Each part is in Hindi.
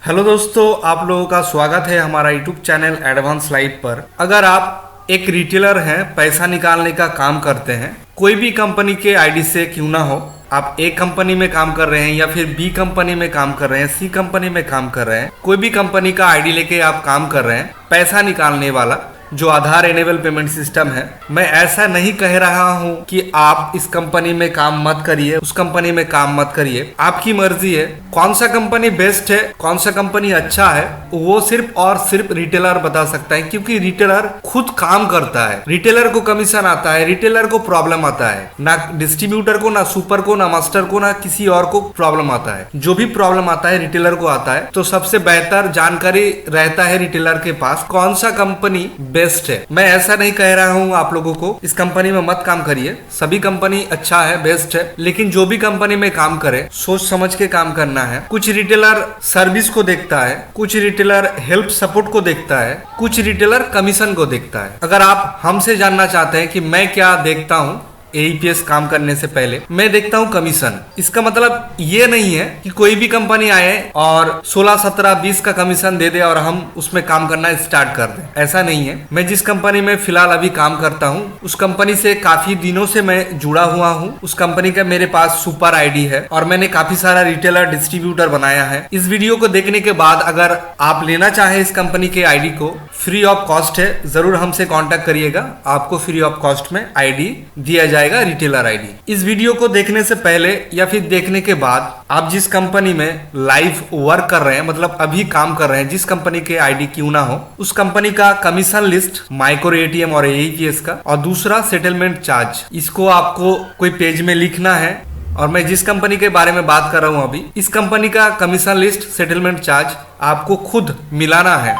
हेलो दोस्तों, आप लोगों का स्वागत है हमारा यूट्यूब चैनल एडवांस लाइफ पर। अगर आप एक रिटेलर हैं, पैसा निकालने का काम करते हैं, कोई भी कंपनी के आईडी से क्यों ना हो, आप ए कंपनी में काम कर रहे हैं या फिर बी कंपनी में काम कर रहे हैं, सी कंपनी में काम कर रहे हैं, कोई भी कंपनी का आईडी लेके आप काम कर रहे हैं, पैसा निकालने वाला जो आधार एनेबल पेमेंट सिस्टम है। मैं ऐसा नहीं कह रहा हूं कि आप इस कंपनी में काम मत करिए, उस कंपनी में काम मत करिए, आपकी मर्जी है। कौन सा कंपनी बेस्ट है, कौन सा कंपनी अच्छा है, वो सिर्फ और सिर्फ रिटेलर बता सकता है, क्योंकि रिटेलर खुद काम करता है। रिटेलर को कमीशन आता है, रिटेलर को प्रॉब्लम आता है, ना डिस्ट्रीब्यूटर को, ना सुपर को, ना मास्टर को, ना किसी और को प्रॉब्लम आता है। जो भी प्रॉब्लम आता है रिटेलर को आता है। तो सबसे बेहतर जानकारी रहता है रिटेलर के पास कौन सा कंपनी बेस्ट है। मैं ऐसा नहीं कह रहा हूँ आप लोगों को इस कंपनी में मत काम करिए, सभी कंपनी अच्छा है, बेस्ट है, लेकिन जो भी कंपनी में काम करे सोच समझ के काम करना है। कुछ रिटेलर सर्विस को देखता है, कुछ रिटेलर हेल्प सपोर्ट को देखता है, कुछ रिटेलर कमीशन को देखता है। अगर आप हमसे जानना चाहते हैं कि मैं क्या देखता हूँ एईपीएस काम करने से पहले, मैं देखता हूं कमीशन। इसका मतलब ये नहीं है कि कोई भी कंपनी आए और 16, 17, 20 का कमीशन दे दे और हम उसमें काम करना स्टार्ट कर दें, ऐसा नहीं है। मैं जिस कंपनी में फिलहाल अभी काम करता हूं उस कंपनी से काफी दिनों से मैं जुड़ा हुआ हूं। उस कंपनी का मेरे पास सुपर आईडी है और मैंने काफी सारा रिटेलर डिस्ट्रीब्यूटर बनाया है। इस वीडियो को देखने के बाद अगर आप लेना चाहें इस कंपनी के आईडी को, फ्री ऑफ कॉस्ट है, जरूर हमसे कांटेक्ट करिएगा, आपको फ्री ऑफ कॉस्ट में आईडी दिया जाएगा, रिटेलर आईडी। इस वीडियो को देखने से पहले या फिर देखने के बाद आप जिस कंपनी में लाइव वर्क कर रहे हैं, मतलब अभी काम कर रहे हैं, जिस कंपनी के आईडी क्यों ना हो, उस कंपनी का कमीशन लिस्ट, माइक्रो एटीएम और एईपीएस का, और दूसरा सेटलमेंट चार्ज, इसको आपको कोई पेज में लिखना है। और मैं जिस कंपनी के बारे में बात कर रहा हूं अभी, इस कंपनी का कमीशन लिस्ट, सेटलमेंट चार्ज आपको खुद मिलाना है।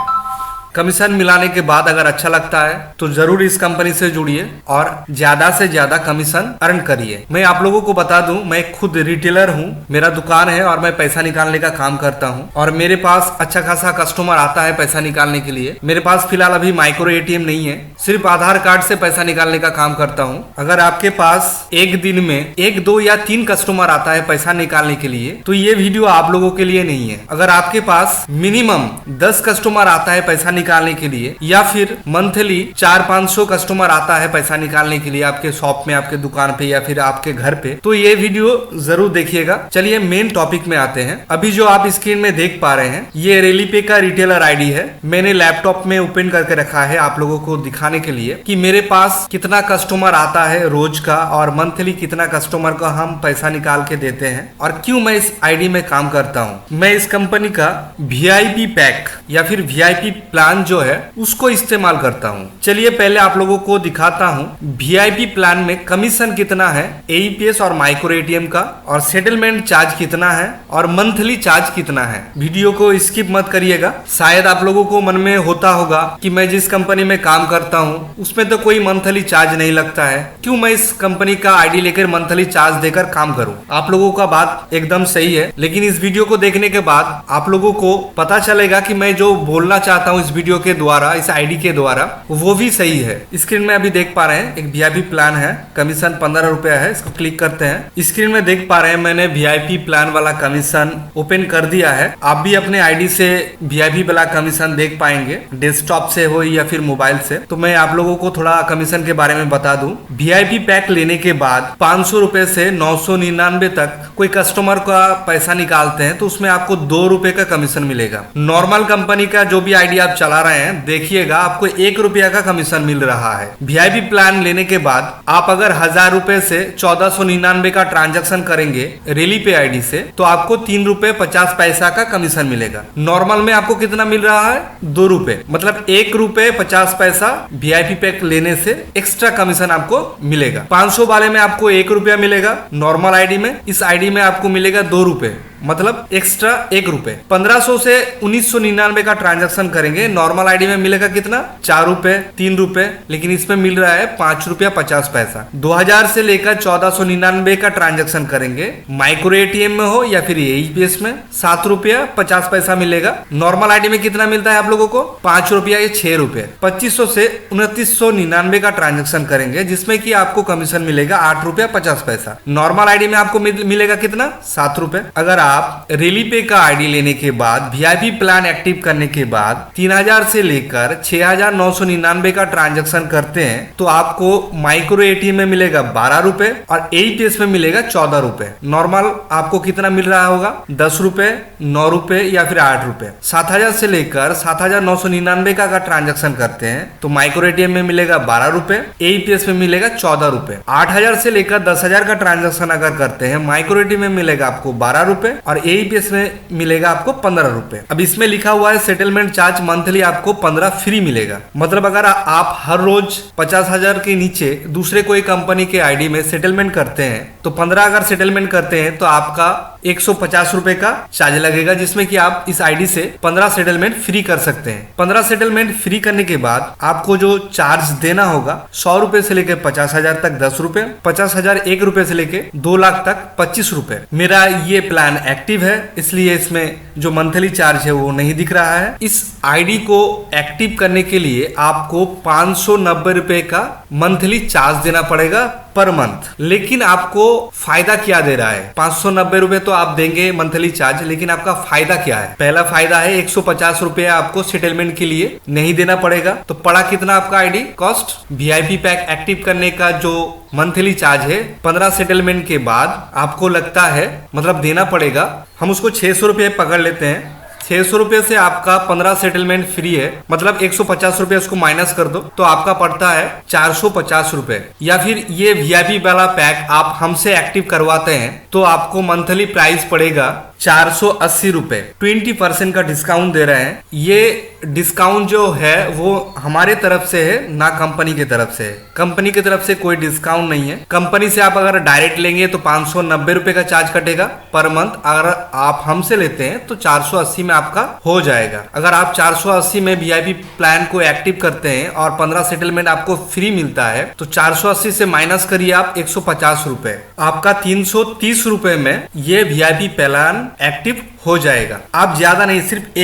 कमीशन मिलाने के बाद अगर अच्छा लगता है तो जरूर इस कंपनी से जुड़िए और ज्यादा से ज्यादा कमीशन अर्न करिए। मैं आप लोगों को बता दूं, मैं खुद रिटेलर हूं, मेरा दुकान है और मैं पैसा निकालने का काम करता हूं और मेरे पास अच्छा खासा कस्टमर आता है पैसा निकालने के लिए। मेरे पास फिलहाल अभी माइक्रो एटीएम नहीं है, सिर्फ आधार कार्ड से पैसा निकालने का काम करता हूँ। अगर आपके पास एक दिन में 1, 2 या 3 कस्टमर आता है पैसा निकालने के लिए तो ये वीडियो आप लोगों के लिए नहीं है। अगर आपके पास मिनिमम 10 कस्टमर आता है पैसा निकालने के लिए, या फिर मंथली 400-500 कस्टमर आता है पैसा निकालने के लिए आपके शॉप में, आपके दुकान पे या फिर आपके घर पे, तो ये वीडियो जरूर देखिएगा। चलिए मेन टॉपिक में आते हैं। अभी जो आप स्क्रीन में देख पा रहे हैं ये रेलीपे का रिटेलर आईडी है। मैंने लैपटॉप में ओपन करके रखा है आप लोगों को दिखाने के लिए कि मेरे पास कितना कस्टमर आता है रोज का और मंथली कितना कस्टमर का हम पैसा निकाल के देते हैं और क्यों मैं इस आईडी में काम करता हूँ। मैं इस कंपनी का वीआईपी पैक या फिर वीआईपी प्लान जो है उसको इस्तेमाल करता हूं। चलिए पहले आप लोगों को दिखाता हूं वीआईपी प्लान में कमीशन कितना है एईपीएस और माइक्रो एटीएम का, और सेटलमेंट चार्ज कितना है और मंथली चार्ज कितना है। वीडियो को स्किप मत करिएगा। शायद आप लोगों को मन में होता होगा कि मैं जिस कंपनी में काम करता हूं उसमें तो कोई मंथली चार्ज नहीं लगता है, क्यों मैं इस कंपनी का आईडी लेकर मंथली चार्ज देकर काम करूं। आप लोगों का बात एकदम सही है, लेकिन इस वीडियो को देखने के बाद आप लोगों को पता चलेगा कि मैं जो बोलना चाहता हूं इस वीडियो के द्वारा, इस आईडी के द्वारा, वो भी सही है। स्क्रीन में अभी देख पा रहे हैं एक वीआईपी प्लान है, कमीशन 15 रुपया है। इसको क्लिक करते हैं। स्क्रीन में देख पा रहे हैं मैंने वीआईपी प्लान वाला कमीशन ओपन कर दिया है। आप भी अपने आईडी से वीआईपी वाला कमीशन देख पाएंगे, डेस्कटॉप से हो या फिर मोबाइल से। तो मैं आप लोगों को थोड़ा कमीशन के बारे में बता दूं। वीआईपी पैक लेने के बाद 500 रुपए से 999 तक कोई कस्टमर का पैसा निकालते हैं तो उसमें आपको 2 रुपए का कमीशन मिलेगा। नॉर्मल कंपनी का जो भी आईडी आप चला रहे हैं देखिएगा आपको 1 रुपया का कमीशन मिल रहा है। वीआईपी प्लान लेने के बाद आप अगर 1000 रुपए से 1499 का ट्रांजैक्शन करेंगे रेलीपे आईडी से तो आपको 3 रुपए 50 पैसा का कमीशन मिलेगा। नॉर्मल में आपको कितना मिल रहा है? 2 रुपए, मतलब 1 रुपए 50 पैसा वीआईपी पैक लेने से एक्स्ट्रा कमीशन आपको मिलेगा। 500 वाले में आपको 1 रुपया मिलेगा नॉर्मल आईडी में, इस आईडी में आपको मिलेगा 2 रुपए, मतलब एक्स्ट्रा 1 रुपए। 1500 से 1999 का ट्रांजैक्शन करेंगे नॉर्मल आईडी में मिलेगा कितना? 4 रुपए, 3 रुपए, लेकिन इसमें मिल रहा है 5 रुपया 50 पैसा। 2000 से लेकर 1499 का ट्रांजैक्शन करेंगे माइक्रो एटीएम में हो या फिर एईपीएस में 7 रुपया 50 पैसा मिलेगा। नॉर्मल आईडी में कितना मिलता है आप लोगों को? 5 रुपया या 6 रुपए। 2500 से 2999 का ट्रांजैक्शन करेंगे जिसमें कि आपको कमीशन मिलेगा 8 रुपया 50 पैसा। नॉर्मल आईडी में आपको मिलेगा कितना? 7 रुपए। अगर आप रेली पे का आईडी लेने के बाद वीआईपी प्लान एक्टिव करने के बाद 3000 से लेकर 6999 का ट्रांजैक्शन करते हैं तो आपको माइक्रो एटीएम में मिलेगा 12 रुपए और एईपीएस में मिलेगा 14 रुपए। नॉर्मल आपको कितना मिल रहा होगा? 10 रुपए, 9 रुपए या फिर 8 रुपए। 7000 से लेकर 7999 का अगर ट्रांजैक्शन करते हैं तो माइक्रो एटीएम में मिलेगा 12 रुपए, एईपीएस में मिलेगा 14 रुपए। 8000 से लेकर 10000 का ट्रांजैक्शन अगर करते हैं माइक्रो एटीएम में मिलेगा आपको 12 रुपए और एईपीएस में मिलेगा आपको 15 रुपए। अब इसमें लिखा हुआ है सेटलमेंट चार्ज मंथली आपको 15 फ्री मिलेगा। मतलब अगर आप हर रोज 50,000 के नीचे दूसरे कोई कंपनी के आईडी में सेटलमेंट करते हैं तो 15 अगर सेटलमेंट करते हैं तो आपका 150 रुपए का चार्ज लगेगा, जिसमें कि आप इस आईडी से 15 सेटलमेंट फ्री कर सकते हैं। 15 सेटलमेंट फ्री करने के बाद आपको जो चार्ज देना होगा 100 रुपए से लेकर 50,000 तक 10 रुपए, 50,000 1 रुपए से लेकर 2 लाख तक 25 रुपए। मेरा ये प्लान एक्टिव है इसलिए इसमें जो मंथली चार्ज है वो नहीं दिख रहा है। इस आईडी को एक्टिव करने के लिए आपको 590 रुपए का मंथली चार्ज देना पड़ेगा पर मंथ। लेकिन आपको फायदा क्या दे रहा है? 590 रुपए तो आप देंगे मंथली चार्ज, लेकिन आपका फायदा क्या है? पहला फायदा है 150 रुपए आपको सेटलमेंट के लिए नहीं देना पड़ेगा। तो पड़ा कितना आपका ID cost? VIP pack active करने का जो मंथली चार्ज है 15 सेटलमेंट के बाद आपको लगता है मतलब देना पड़ेगा, हम उसको 600 रुपए पकड़ लेते हैं। 600 रुपए से आपका 15 सेटलमेंट फ्री है, मतलब 150 रुपए उसको माइनस कर दो तो आपका पड़ता है 450 रुपए। या फिर ये वीआईपी वाला पैक आप हमसे एक्टिव करवाते हैं तो आपको मंथली प्राइस पड़ेगा 480 रुपए। 20% का डिस्काउंट दे रहे हैं। ये डिस्काउंट जो है वो हमारे तरफ से है, ना कंपनी की तरफ से है। कंपनी की तरफ से कोई डिस्काउंट नहीं है। कंपनी से आप अगर डायरेक्ट लेंगे तो 590 रुपए का चार्ज कटेगा पर मंथ। अगर आप हमसे लेते हैं तो 480 में आपका हो जाएगा। अगर आप 480 में वीआईपी प्लान को एक्टिव करते हैं और 15 सेटलमेंट आपको फ्री मिलता है तो 480 से माइनस करिए आप 150 रुपए, आपका 330 रुपए में ये वीआईपी प्लान एक्टिव हो जाएगा। आप ज्यादा नहीं, सिर्फ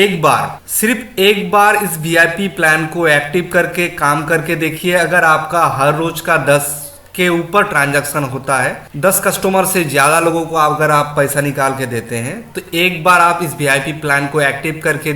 एक बार इस वीआईपी प्लान को एक्टिव करके काम करके देखिए। अगर आपका हर रोज का 10 के ऊपर ट्रांजैक्शन होता है, 10 कस्टमर से ज्यादा लोगों को अगर आप पैसा निकाल के देते हैं तो एक बार आप इस वीआईपी प्लान को एक्टिव करके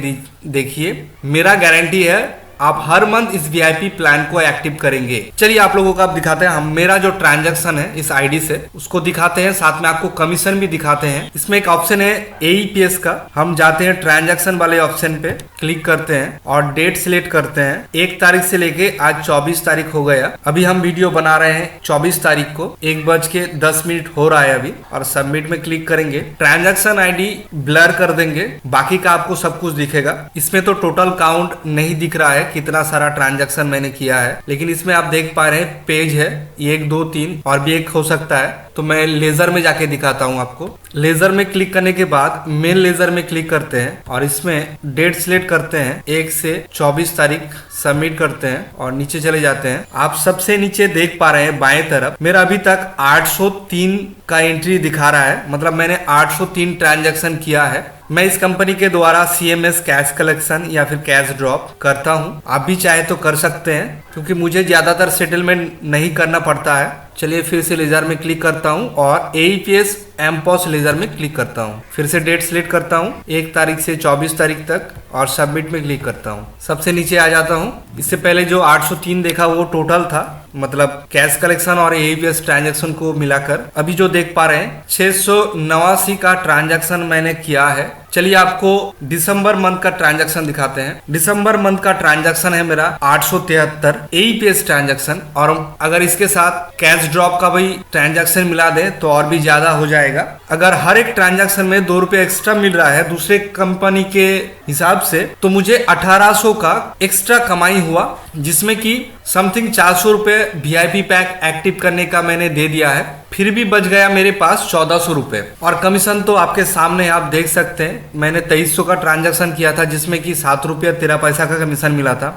देखिए। मेरा गारंटी है आप हर मंथ इस वीआईपी प्लान को एक्टिव करेंगे। चलिए आप लोगों को अब दिखाते हैं हम मेरा जो ट्रांजैक्शन है इस आईडी से उसको दिखाते हैं, साथ में आपको कमीशन भी दिखाते हैं। इसमें एक ऑप्शन है एईपीएस का, हम जाते हैं ट्रांजैक्शन वाले ऑप्शन पे क्लिक करते हैं और डेट सिलेक्ट करते हैं। 1 तारीख से लेके आज 24 तारीख हो गया। अभी हम वीडियो बना रहे हैं 24 तारीख को, 1:10 हो रहा है अभी, और सबमिट में क्लिक करेंगे। ट्रांजैक्शन आईडी ब्लर कर देंगे, बाकी का आपको सब कुछ दिखेगा। इसमें तो टोटल काउंट नहीं दिख रहा है कितना सारा ट्रांजैक्शन मैंने किया है, लेकिन इसमें आप देख पा रहे हैं पेज है 1 2 3 और भी एक हो सकता है। तो मैं लेजर में जाके दिखाता हूं आपको। लेजर में क्लिक करने के बाद मेन लेजर में क्लिक करते हैं और इसमें डेट सिलेक्ट करते हैं 1 से 24 तारीख, सबमिट करते हैं और नीचे चले जाते हैं। आप सबसे नीचे देख पा रहे हैं बाएं तरफ मेरा अभी तक 803 का एंट्री दिखा रहा है, मतलब मैंने 803 ट्रांजैक्शन किया है। मैं इस कंपनी के द्वारा सीएमएस कैश कलेक्शन या फिर कैश ड्रॉप करता हूं, आप भी चाहे तो कर सकते हैं क्योंकि मुझे ज्यादातर सेटलमेंट नहीं करना पड़ता है। चलिए फिर से लेजर में क्लिक करता हूं और एईपीएस एमपॉस लेजर में क्लिक करता हूं। फिर से डेट सिलेक्ट करता हूं 1 तारीख से 24 तारीख तक और सबमिट में क्लिक करता हूं। सबसे नीचे आ जाता हूं। इससे पहले जो 803 देखा वो टोटल था, मतलब कैश कलेक्शन और एईपीएस ट्रांजैक्शन को मिलाकर। अभी जो देख पा रहे हैं 689 का ट्रांजैक्शन मैंने किया है। चलिए आपको दिसंबर मंथ का ट्रांजैक्शन दिखाते हैं। दिसंबर मंथ का ट्रांजैक्शन है मेरा 873 एईपीएस ट्रांजैक्शन, और अगर इसके साथ कैश ड्रॉप का भी ट्रांजैक्शन मिला दें तो और भी ज्यादा हो जाएगा। अगर हर एक ट्रांजैक्शन में 2 रुपए एक्स्ट्रा मिल रहा है दूसरे कंपनी के हिसाब से, तो मुझे 1800 का एक्स्ट्रा कमाई हुआ, जिसमें कि समथिंग 400 रुपए वीआईपी पैक एक्टिव करने का मैंने दे दिया है। फिर भी बच गया मेरे पास 1400 रुपए। और कमीशन तो आपके सामने आप देख सकते हैं, मैंने 2300 का ट्रांजैक्शन किया था जिसमें कि 7 रुपया 13 पैसा का कमीशन मिला था।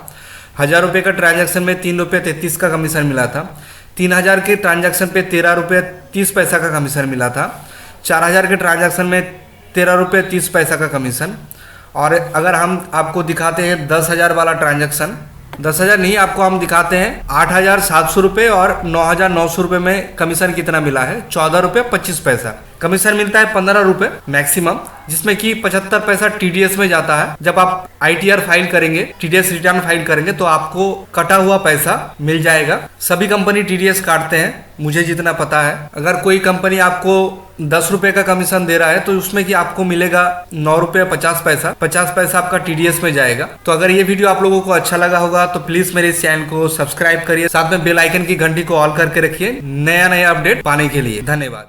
1000 रुपए का ट्रांजैक्शन में 3 रुपये 33 का कमीशन मिला था। 3000 के ट्रांजैक्शन पे 13 रुपये 30 पैसा का कमीशन मिला था। 4000 के ट्रांजैक्शन में 13 रुपये 30 पैसा का कमीशन। और अगर हम आपको दिखाते हैं 10,000 वाला ट्रांजैक्शन, 10,000 नहीं, आपको हम दिखाते हैं 8,700 रुपए और 9,900 रुपए में कमीशन कितना मिला है। 14 रुपए 25 पैसा कमीशन मिलता है, 15 रुपए मैक्सिमम, जिसमें कि 75 पैसा टीडीएस में जाता है। जब आप आईटीआर फाइल करेंगे, टीडीएस रिटर्न फाइल करेंगे, तो आपको कटा हुआ पैसा मिल जाएगा। सभी कंपनी टीडीएस काटते हैं, मुझे जितना पता है। अगर कोई कंपनी आपको 10 रुपए का कमीशन दे रहा है तो उसमें कि आपको मिलेगा 9 रुपये 50 पैसा, 50 पैसा आपका टीडीएस में जाएगा। तो अगर ये वीडियो आप लोगों को अच्छा लगा होगा तो प्लीज मेरे इस चैनल को सब्सक्राइब करिए, साथ में बेल आइकन की घंटी को ऑल करके रखिए नया नया अपडेट पाने के लिए। धन्यवाद।